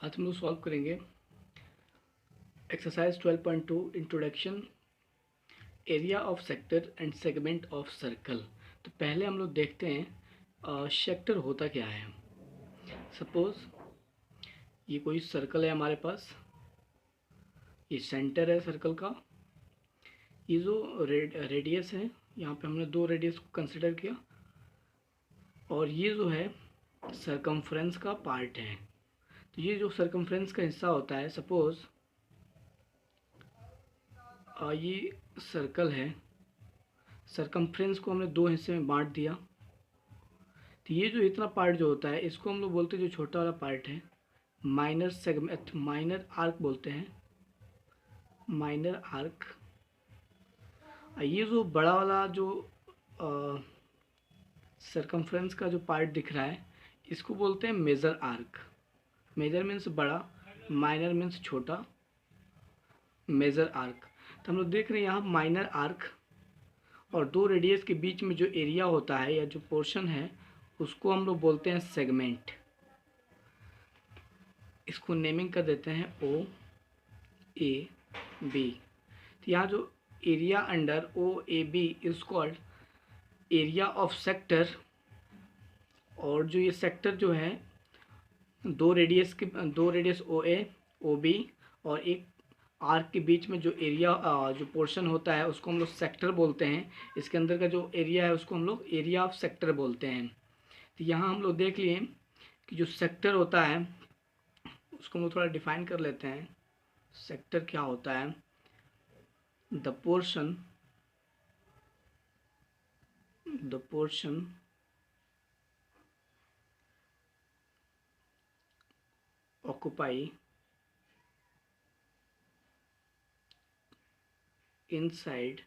आज हम लोग सॉल्व करेंगे exercise 12.2 introduction area of sector and segment of circle. तो पहले हम लोग देखते हैं सेक्टर होता क्या है। सपोज ये कोई सर्कल है हमारे पास, ये सेंटर है सर्कल का। ये जो रेडियस है, यहाँ पे हमने दो रेडियस को कंसिडर किया, और ये जो है सरकमफ्रेंस का पार्ट है। तो ये जो सरकमफ्रेंस का हिस्सा होता है, सपोज ये सर्कल है, सरकमफ्रेंस को हमने दो हिस्से में बांट दिया। तो ये जो इतना पार्ट जो होता है, इसको हम लोग बोलते हैं, जो छोटा वाला पार्ट है, माइनर सेगमेंट, माइनर आर्क बोलते हैं, माइनर आर्क। ये जो बड़ा वाला जो सरकमफ्रेंस का जो पार्ट दिख रहा है, इसको बोलते हैं मेजर आर्क। मेजर मीन्स बड़ा, माइनर मीन्स छोटा, मेजर आर्क। तो हम लोग देख रहे हैं यहाँ माइनर आर्क और दो रेडियस के बीच में जो एरिया होता है या जो पोर्शन है, उसको हम लोग बोलते हैं सेगमेंट। इसको नेमिंग कर देते हैं ओ ए बी। तो यहाँ जो area under O A B is called area of sector. और जो ये सेक्टर जो है, दो रेडियस ओ ए ओ बी और एक आर्क के बीच में जो एरिया जो पोर्शन होता है, उसको हम लोग सेक्टर बोलते हैं। इसके अंदर का जो एरिया है, उसको हम लोग एरिया ऑफ सेक्टर बोलते हैं। तो यहाँ हम लोग देख लिए कि जो सेक्टर होता है, उसको हम लोग थोड़ा डिफाइन कर लेते हैं। सेक्टर क्या होता है? The portion occupy inside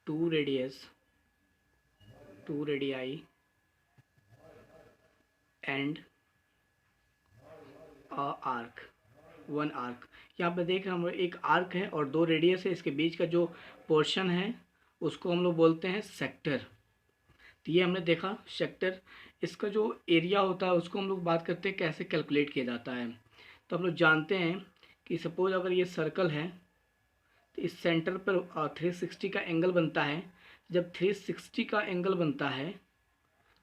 two radii and a arc, one arc. यहाँ पे देख रहे हैं हम लोग, एक आर्क है और दो रेडियस है, इसके बीच का जो पोर्शन है उसको हम लोग बोलते हैं सेक्टर। तो ये हमने देखा सेक्टर। इसका जो एरिया होता है, उसको हम लोग बात करते हैं कैसे कैलकुलेट किया जाता है। तो हम लोग जानते हैं कि सपोज अगर ये सर्कल है, तो इस सेंटर पर 360 का एंगल बनता है। जब 360 का एंगल बनता है,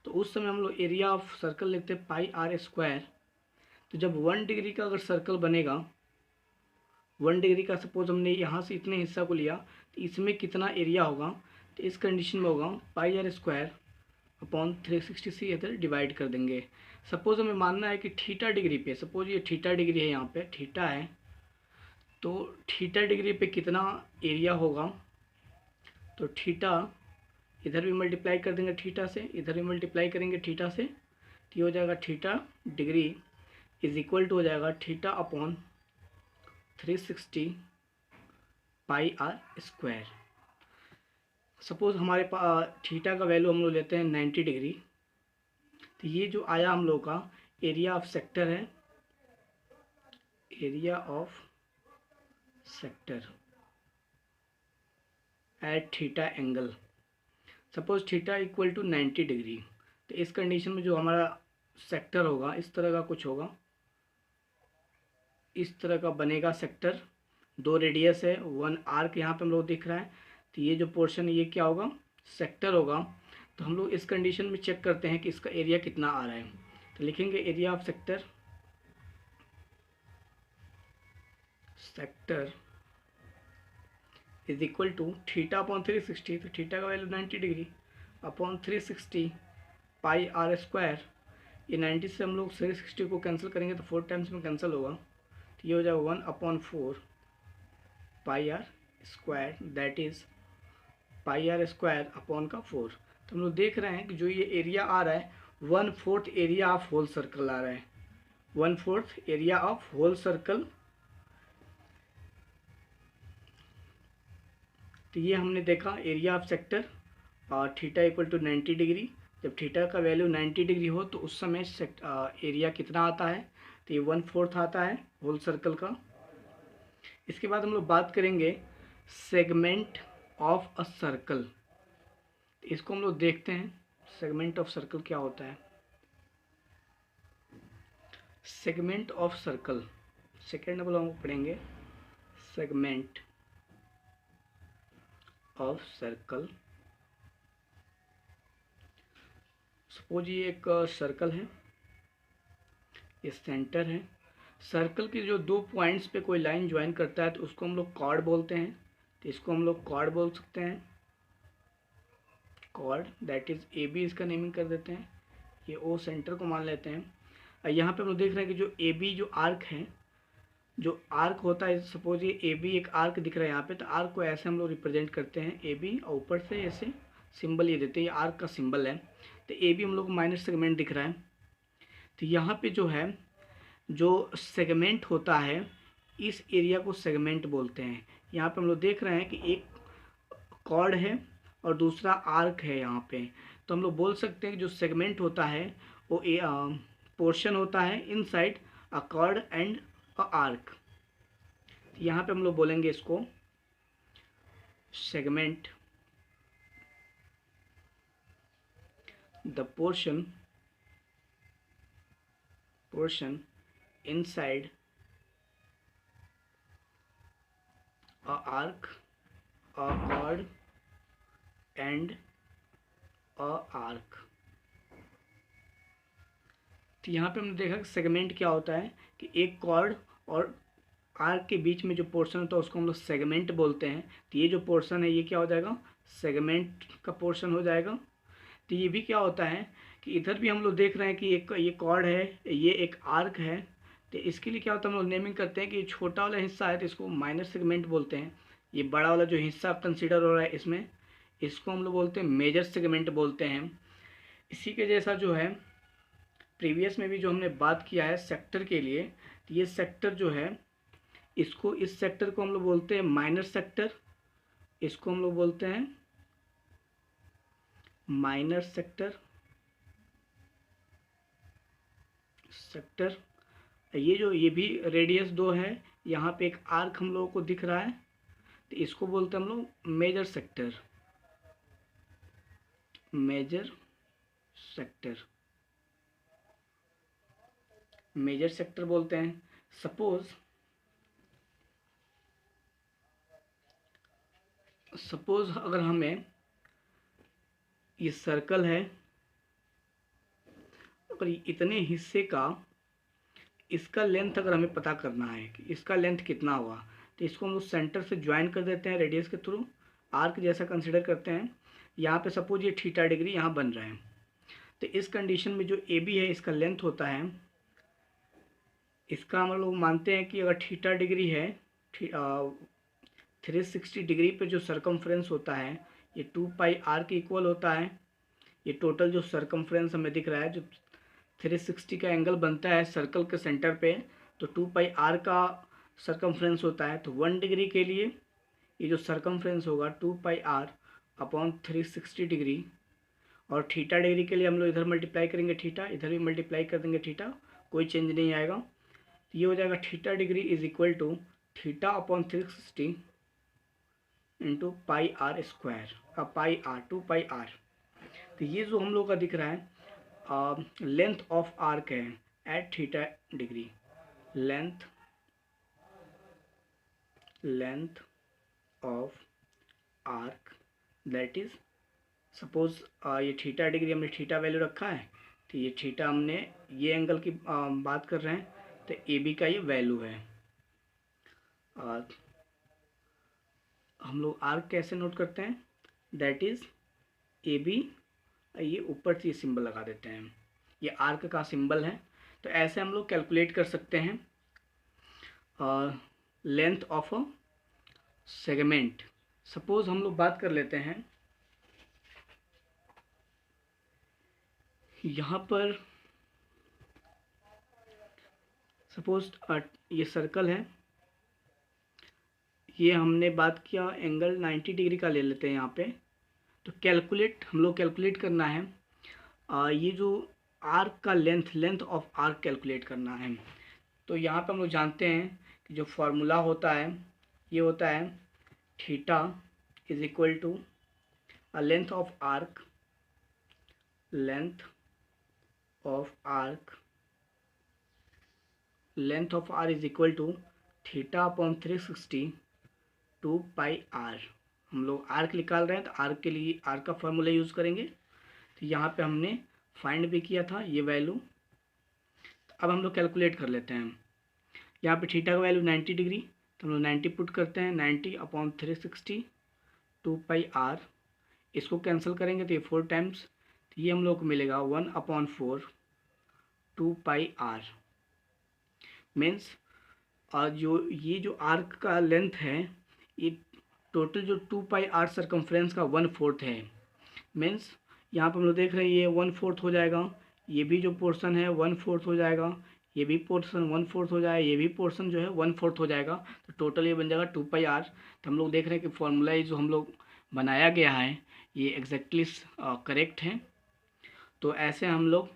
तो उस समय हम लोग एरिया ऑफ सर्कल लिखते हैं पाई आर स्क्वायर। तो जब 1 डिग्री का अगर सर्कल बनेगा, 1 डिग्री का सपोज हमने यहाँ से इतने हिस्सा को लिया, तो इसमें कितना एरिया होगा? तो इस कंडीशन में होगा पाई आर स्क्वायर अपॉन 360 से इधर डिवाइड कर देंगे। सपोज हमें मानना है कि थीटा डिग्री पे, सपोज ये थीटा डिग्री है, यहाँ पे थीटा है, तो थीटा डिग्री पे कितना एरिया होगा? तो थीटा इधर भी मल्टीप्लाई कर देंगे थीटा से, इधर भी मल्टीप्लाई करेंगे थीटा से, तो ये हो जाएगा theta degree is equal to हो जाएगा theta upon 360 pi are square. Suppose हमारे पास थीटा का वैल्यू हम लोग लेते हैं 90 डिग्री। तो ये जो आया हम लोग का एरिया ऑफ सेक्टर है, area of sector at theta angle. Suppose theta equal to 90 degree. तो इस कंडीशन में जो हमारा सेक्टर होगा, इस तरह का कुछ होगा, इस तरह का बनेगा सेक्टर। दो रेडियस है, वन आर्क यहाँ पे हम लोग दिख रहा है। तो ये जो पोर्शन है, ये क्या होगा? सेक्टर होगा। तो हम लोग इस कंडीशन में चेक करते हैं कि इसका एरिया कितना आ रहा है। तो लिखेंगे area of sector is equal to theta upon 360। तो थीटा का value 90 degree upon 360 pi are square. ये 90 से हम लोग 360 को कैंसिल करेंगे तो 4 टाइम्स में कैंसिल होगा। तो ये हो जाएगा 1/4 pi are square, that is pi are square upon का 4। तो हम लोग देख रहे हैं कि जो ये एरिया आ रहा है, 1/4 एरिया ऑफ होल सर्कल आ रहा है, 1/4 एरिया ऑफ होल सर्कल। तो ये हमने देखा एरिया ऑफ सेक्टर और थीटा इक्वल टू 90 डिग्री। जब थीटा का वैल्यू 90 डिग्री हो, तो उस समय एरिया कितना आता है? तो ये 1/4 आता है होल सर्कल का। इसके बाद हम लोग बात करेंगे सेगमेंट ऑफ अ सर्कल। इसको हम लोग देखते हैं सेगमेंट ऑफ सर्कल क्या होता है। सेगमेंट ऑफ सर्कल, सेकेंड वाला हम पढ़ेंगे सेगमेंट ऑफ सर्कल। सपोज ये एक सर्कल है, ये सेंटर है। सर्कल के जो दो पॉइंट्स पे कोई लाइन ज्वाइन करता है तो उसको हम लोग कॉर्ड बोलते हैं। तो इसको हम लोग कॉर्ड बोल सकते हैं, chord, that is A B इसका नेमिंग कर देते हैं। ये ओ सेंटर को मान लेते हैं। और यहाँ पे हम लोग देख रहे हैं कि जो ए बी जो आर्क है, जो आर्क होता है, सपोज ये ए बी एक आर्क दिख रहा है यहाँ पे, तो आर्क को ऐसे हम लोग रिप्रेजेंट करते हैं ए बी, और ऊपर से ऐसे सिंबल ये देते हैं, ये आर्क का सिंबल है। तो ए बी हम लोग को माइनर सेगमेंट दिख रहा है। तो यहाँ पे जो है, जो सेगमेंट होता है, इस एरिया को सेगमेंट बोलते हैं। यहाँ पे हम लोग देख रहे हैं कि एक कॉर्ड है और दूसरा आर्क है यहाँ पे। तो हम लोग बोल सकते हैं कि जो सेगमेंट होता है वो पोर्शन होता है inside a cord and a arc. यहाँ पे हम लोग बोलेंगे इसको segment the portion inside a arc, a chord and a arc। तो यहाँ पे हमने देखा कि सेगमेंट क्या होता है कि एक कॉर्ड और आर्क के बीच में जो पोर्शन होता है उसको हम लोग सेगमेंट बोलते हैं। तो ये जो पोर्शन है ये क्या हो जाएगा, सेगमेंट का पोर्शन हो जाएगा। तो ये भी क्या होता है कि इधर भी हम लोग देख रहे हैं कि एक ये कॉर्ड है, ये एक आर्क है। तो इसके लिए क्या होता है, हम लोग नेमिंग करते हैं कि ये छोटा वाला हिस्सा है तो इसको माइनर सेगमेंट बोलते हैं। ये बड़ा वाला जो हिस्सा कंसीडर हो रहा है इसमें, इसको हम लोग बोलते हैं मेजर सेगमेंट बोलते हैं। इसी के जैसा जो है प्रीवियस में भी जो हमने बात किया है सेक्टर के लिए, तो ये सेक्टर जो है, इसको, इस सेक्टर को हम लोग बोलते हैं माइनर सेक्टर, इसको हम लोग बोलते हैं माइनर सेक्टर। ये जो ये भी रेडियस 2 है, यहाँ पे एक आर्क हम लोगों को दिख रहा है, तो इसको बोलते हैं हम लोग major sector, major sector, major sector बोलते हैं। सपोज अगर हमें ये सर्कल है और इतने हिस्से का इसका लेंथ अगर हमें पता करना है कि इसका लेंथ कितना हुआ, तो इसको हम लोग सेंटर से ज्वाइन कर देते हैं रेडियस के थ्रू, आर्क जैसा कंसिडर करते हैं। यहाँ पे सपोज ये थीटा डिग्री यहाँ बन रहा है, तो इस कंडीशन में जो ए बी है इसका लेंथ होता है, इसका हम लोग मानते हैं कि अगर थीटा डिग्री है, 360 डिग्री पे जो सरकमफ्रेंस होता है ये 2 पाई आर के इक्वल होता है। ये टोटल जो सरकमफ्रेंस हमें दिख रहा है, जो 360 का एंगल बनता है सर्कल के सेंटर पे, तो 2 पाई आर का सरकमफ्रेंस होता है। तो 1 डिग्री के लिए ये जो सरकमफ्रेंस होगा 2 पाई आर अपॉन 360 डिग्री, और थीटा डिग्री के लिए हम लोग इधर मल्टीप्लाई करेंगे थीटा, इधर भी मल्टीप्लाई कर देंगे थीटा, कोई चेंज नहीं आएगा। तो ये हो जाएगा theta degree is equal to theta upon 360 into pi are square, pi r, 2 pi r. तो ये जो हम लोग का दिख रहा है लेंथ ऑफ आर्क है at theta degree, length of arc, that is suppose ये थीटा डिग्री हमने थीटा वैल्यू रखा है, तो ये थीटा हमने ये एंगल की बात कर रहे हैं, तो ए बी का ये वैल्यू है। हम लोग आर्क कैसे नोट करते हैं, दैट इज ए बी, ये ऊपर से ये सिंबल लगा देते हैं, ये आर्क का सिंबल है। तो ऐसे हम लोग कैलकुलेट कर सकते हैं length of a segment. Suppose हम लोग बात कर लेते हैं, यहाँ पर सपोज ये सर्कल है, ये हमने बात किया एंगल 90 डिग्री का ले लेते हैं यहाँ पे। तो हम लोग कैलकुलेट करना है ये जो आर्क का लेंथ ऑफ आर्क कैलकुलेट करना है। तो यहाँ पे हम लोग जानते हैं कि जो फार्मूला होता है ये होता है theta is equal to length of arc length of r is equal to theta upon 360 2 pi r. हम लोग आर्क निकाल रहे हैं तो आर्क के लिए आर्क का फॉर्मूला यूज़ करेंगे। तो यहाँ पे हमने फाइंड भी किया था ये वैल्यू। अब हम लोग कैलकुलेट कर लेते हैं। यहाँ पे थीटा का वैल्यू 90 डिग्री, तो हम लोग 90 पुट करते हैं, 90 अपॉन 360 2 पाई आर। इसको कैंसिल करेंगे तो ये 4 टाइम्स, तो ये हम लोग को मिलेगा 1/4 2 पाई आर। मीन्स जो ये जो आर्क का लेंथ है, ये टोटल जो 2 पाई आर सरकमफ्रेंस का 1/4 है। मीन्स यहाँ पर हम लोग देख रहे हैं ये 1/4 हो जाएगा, ये भी जो पोर्शन है 1/4 हो जाएगा, ये भी पोर्शन 1/4 हो जाएगा, ये भी पोर्शन जो है 1/4 हो जाएगा। तो टोटल ये बन जाएगा 2 पाई आर। तो हम लोग देख रहे हैं कि फॉर्मूला जो हम लोग बनाया गया है ये एग्जैक्टली करेक्ट है। तो ऐसे हम लोग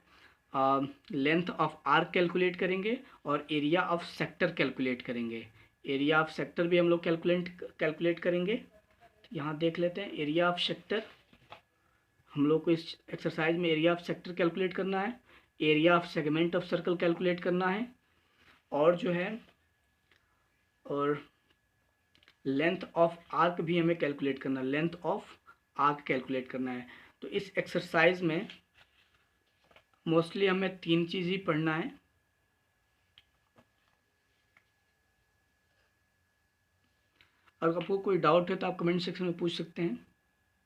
लेंथ ऑफ आर्क कैलकुलेट करेंगे और एरिया ऑफ सेक्टर कैलकुलेट करेंगे। एरिया ऑफ सेक्टर भी हम लोग कैलकुलेट करेंगे। तो यहाँ देख लेते हैं एरिया ऑफ सेक्टर। हम लोग को इस एक्सरसाइज में एरिया ऑफ सेक्टर कैलकुलेट करना है, area of segment of circle calculate करना है, और जो है और लेंथ ऑफ आर्क भी हमें कैलकुलेट करना है, लेंथ ऑफ आर्क कैलकुलेट करना है। तो इस एक्सरसाइज में मोस्टली हमें 3 चीज़ ही पढ़ना है। अगर आपको कोई डाउट है तो आप कमेंट सेक्शन में पूछ सकते हैं।